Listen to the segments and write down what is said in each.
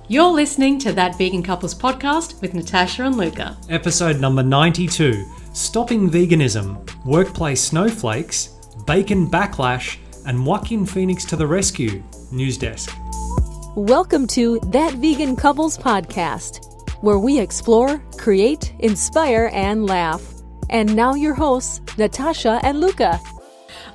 You're listening to That Vegan Couples podcast with Natasha and Luca. Episode number 92, Stopping Veganism, Workplace Snowflakes, Bacon Backlash, and Joaquin Phoenix to the Rescue. News Desk. Welcome to That Vegan Couples podcast, where we explore, create, inspire, and laugh. And now your hosts, Natasha and Luca.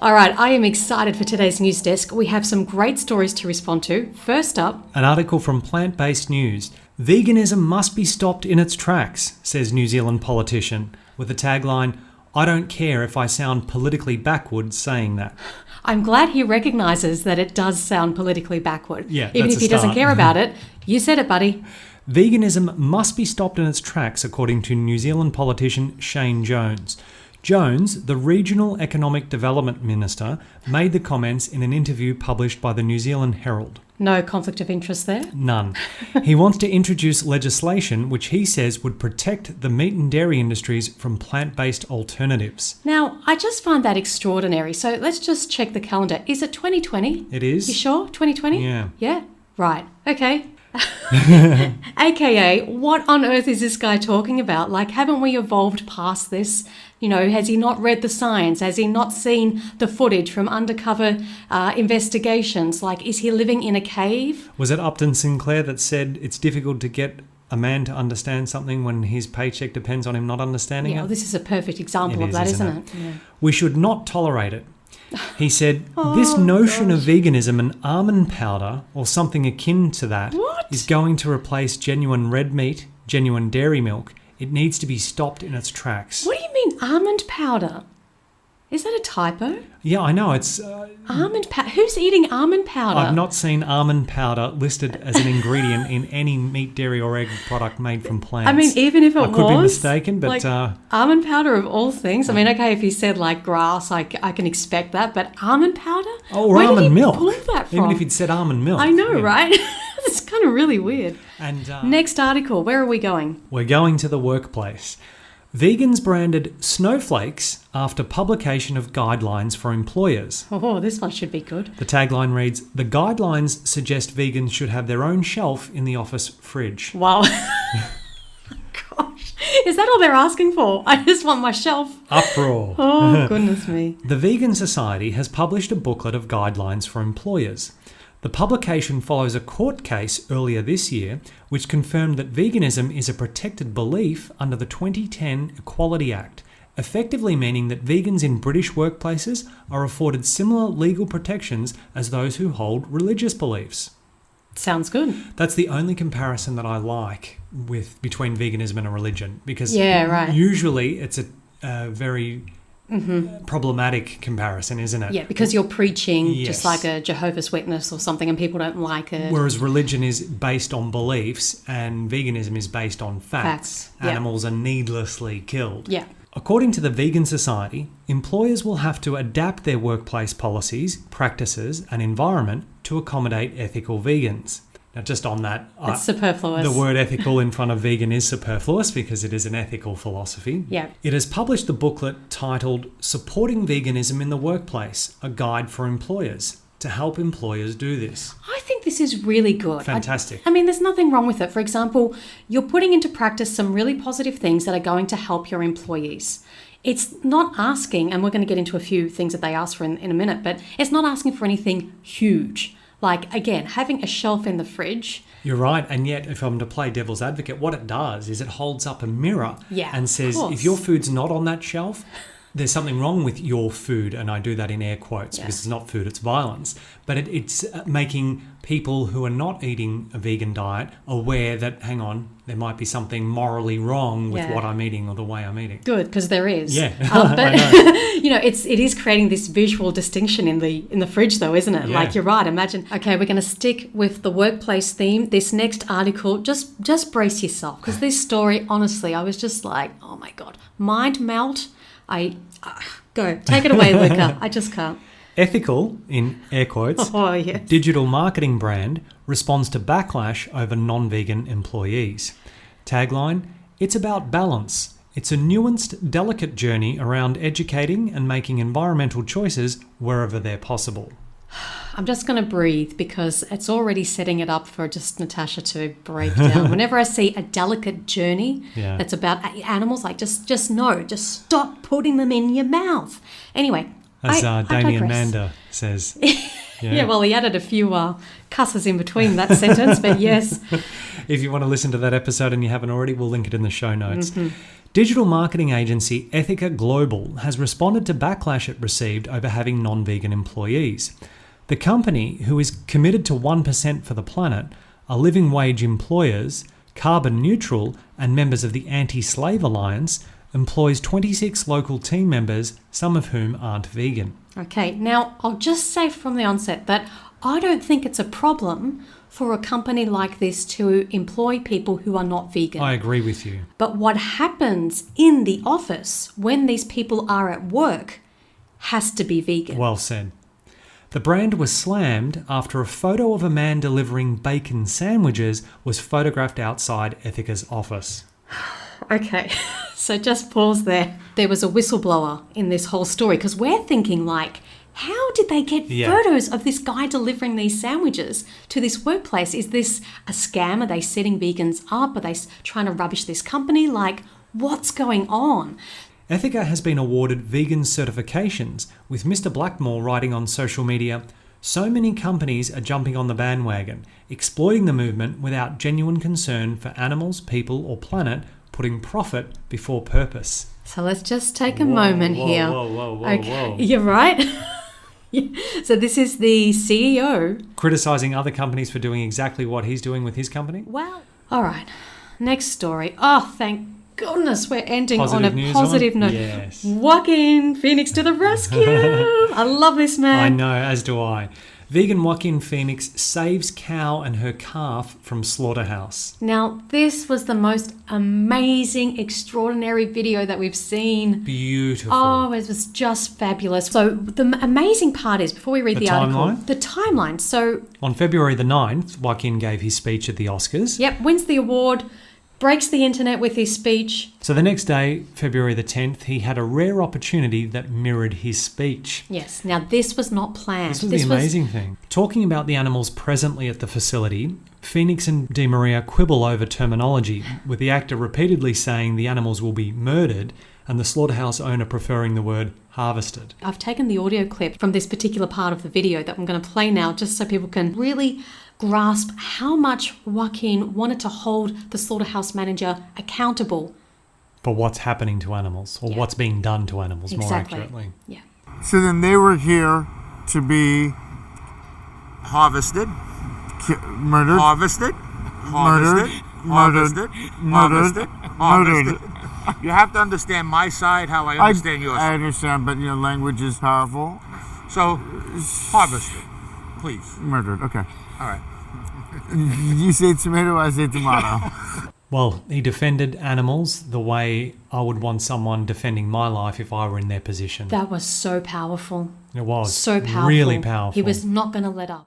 All right, I am excited for today's news desk. We have some great stories to respond to. First up, an article from Plant-Based News. Veganism must be stopped in its tracks, says New Zealand politician, with the tagline, I don't care if I sound politically backward saying that. I'm glad he recognises that it does sound politically backward. Yeah, even if he doesn't care about it. You said it, buddy. Veganism must be stopped in its tracks, according to New Zealand politician Shane Jones. Jones, the Regional Economic Development Minister, made the comments in an interview published by the New Zealand Herald. No conflict of interest there? None. He wants to introduce legislation which he says would protect the meat and dairy industries from plant-based alternatives. Now, I just find that extraordinary. So let's just check the calendar. Is it 2020? It is. You sure? 2020? Yeah. Yeah? Right. Okay. AKA, what on earth is this guy talking about? Like, haven't we evolved past this? You know, has he not read the science? Has he not seen the footage from undercover investigations? Like, is he living in a cave? Was it Upton Sinclair that said it's difficult to get a man to understand something when his paycheck depends on him not understanding it? Yeah, well, this is a perfect example of that, isn't it? Yeah. We should not tolerate it. He said, this notion of veganism and almond powder, or something akin to that, is going to replace genuine red meat, genuine dairy milk. It needs to be stopped in its tracks. What do you mean almond powder? Is that a typo? Yeah, I know. It's almond powder. Who's eating almond powder? I've not seen almond powder listed as an ingredient in any meat, dairy, or egg product made from plants. I mean, even if it was, I could be mistaken, but like, almond powder of all things. I mean, okay, if he said like grass, I can expect that, but almond powder? Or almond milk. Where did he pull that from? Even if he'd said almond milk. I know, right? It's kind of really weird. And next article, where are we going? We're going to the workplace. Vegans branded Snowflakes after publication of guidelines for employers. Oh, this one should be good. The tagline reads, the guidelines suggest vegans should have their own shelf in the office fridge. Wow. Gosh. Is that all they're asking for? I just want my shelf. Uproar. Oh, goodness me. The Vegan Society has published a booklet of guidelines for employers. The publication follows a court case earlier this year which confirmed that veganism is a protected belief under the 2010 Equality Act, effectively meaning that vegans in British workplaces are afforded similar legal protections as those who hold religious beliefs. Sounds good. That's the only comparison that I like between veganism and a religion, because usually it's a very problematic comparison, isn't it? Yeah, because you're preaching just like a Jehovah's Witness or something and people don't like it. Whereas religion is based on beliefs and veganism is based on facts. Animals are needlessly killed. Yeah. According to the Vegan Society, employers will have to adapt their workplace policies, practices and environment to accommodate ethical vegans. Now, just on that, it's superfluous. The word ethical in front of vegan is superfluous because it is an ethical philosophy. Yeah. It has published the booklet titled Supporting Veganism in the Workplace, a guide for employers, to help employers do this. I think this is really good. Fantastic. I mean, there's nothing wrong with it. For example, you're putting into practice some really positive things that are going to help your employees. It's not asking, and we're going to get into a few things that they ask for in a minute, but it's not asking for anything huge. Like, again, having a shelf in the fridge. You're right. And yet, if I'm to play devil's advocate, what it does is it holds up a mirror and says, if your food's not on that shelf, there's something wrong with your food. And I do that in air quotes because it's not food, it's violence. But it's making people who are not eating a vegan diet aware that, hang on, there might be something morally wrong with what I'm eating or the way I'm eating. Good, because there is. Yeah. But you know, it is creating this visual distinction in the fridge, though, isn't it? Yeah. Like, you're right. Imagine. Okay, we're going to stick with the workplace theme. This next article, just brace yourself, because this story, honestly, I was just like, oh my god, mind melt. Go take it away, Luca. I just can't. Ethical, in air quotes, digital marketing brand responds to backlash over non-vegan employees. Tagline, it's about balance. It's a nuanced, delicate journey around educating and making environmental choices wherever they're possible. I'm just going to breathe because it's already setting it up for just Natasha to break down. Whenever I see a delicate journey that's about animals, like just stop putting them in your mouth. Anyway, as Damien Mander says. Yeah, well, he added a few cusses in between that sentence, but yes. If you want to listen to that episode and you haven't already, we'll link it in the show notes. Digital marketing agency Ethica Global has responded to backlash it received over having non-vegan employees. The company, who is committed to 1% for the planet, are living wage employers, carbon neutral, and members of the Anti-Slave Alliance, employs 26 local team members, some of whom aren't vegan. Okay, now I'll just say from the onset that I don't think it's a problem for a company like this to employ people who are not vegan. I agree with you. But what happens in the office when these people are at work has to be vegan. Well said. The brand was slammed after a photo of a man delivering bacon sandwiches was photographed outside Ethica's office. Okay, so just pause there. There was a whistleblower in this whole story because we're thinking like, how did they get photos of this guy delivering these sandwiches to this workplace? Is this a scam? Are they setting vegans up? Are they trying to rubbish this company? Like, what's going on? Ethica has been awarded vegan certifications, with Mr. Blackmore writing on social media, "So many companies are jumping on the bandwagon, exploiting the movement without genuine concern for animals, people or planet, putting profit before purpose." So let's just take a moment here. Whoa. You're right. So this is the CEO criticising other companies for doing exactly what he's doing with his company? Well, all right. Next story. Oh, thank goodness we're ending Positive on a news positive note. Yes. Joaquin Phoenix to the rescue. I love this man. I know, as do I. Vegan Joaquin Phoenix saves cow and her calf from slaughterhouse. Now, this was the most amazing, extraordinary video that we've seen. Beautiful. Oh, it was just fabulous. So the amazing part is, before we read the article, the timeline. So on February the 9th, Joaquin gave his speech at the Oscars. Yep, wins the award, breaks the internet with his speech. So the next day, February the 10th, he had a rare opportunity that mirrored his speech. Yes. Now, this was not planned. This was the amazing thing. Talking about the animals presently at the facility, Phoenix and Di Maria quibble over terminology, with the actor repeatedly saying the animals will be murdered and the slaughterhouse owner preferring the word harvested. I've taken the audio clip from this particular part of the video that I'm going to play now, just so people can really grasp how much Joaquin wanted to hold the slaughterhouse manager accountable for what's happening to animals, or what's being done to animals, more accurately. Yeah. So then they were here to be harvested, murdered, harvested, murdered, harvested, murdered, murdered. You have to understand my side, how I understand yours. I understand, but language is powerful. So, harvested, please. Murdered. Okay. All right. You say tomato, I say tomato. Well, he defended animals the way I would want someone defending my life if I were in their position. That was so powerful. It was. So powerful. Really powerful. He was not going to let up.